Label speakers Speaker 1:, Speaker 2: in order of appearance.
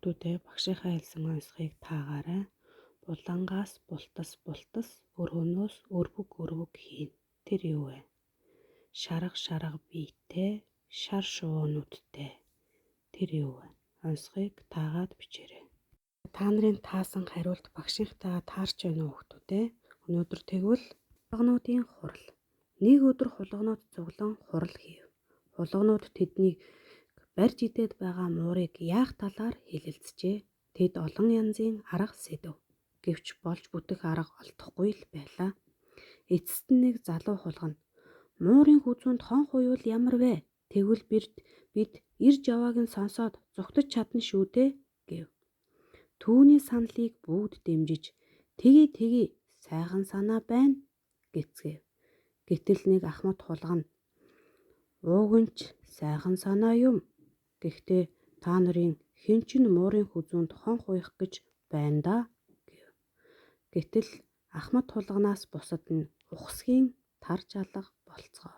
Speaker 1: Хүүхдүүдээ багшийнхаа хэлсэн онцгойг таагаарай. Булангаас бултас өрөөнөөс өрвөг хийн. Тэр юу вэ? Шарга биетэй, шар шувуунуудтай. Тэр юу вэ? Онцгойг таагаад бичээрэй. Та нарын таасан хариулт багшийнхтайгаа таарч байна уу хүүхдүүдээ? Өнөөдөр тэгвэл хулгонуудын хурал. Нэг өдөр хулгонууд цуглан хурал хийв. Хулгонууд тэднийг барьж идээд байгаа муурыг яах талаар хэлэлцжээ. Тэд олон янзын арга сэдэв. Гэвч болж бүтэх арга олдохгүй л байлаа. Эцэст нь нэг залуу хулгана. Муурын хүзүүнд хон хуйвал ямар вэ? Тэгвэл бид ирж явааг нь сонсоод зүгтэж чадна шүү дээ гэв. Түүний саналыг бүгд дэмжиж тэгье сайхан санаа байна гэцгээв. Гэтэл нэг ахмад хулгана. Ууг нь ч сайхан санаа юм. Гэхдээ та нарын хэн ч муурын хүзүүнд хон хуйх гэж байна да гэв. Гэтэл ахмад хулганаас бусад нь ухасхийн тар жалга болцгоо.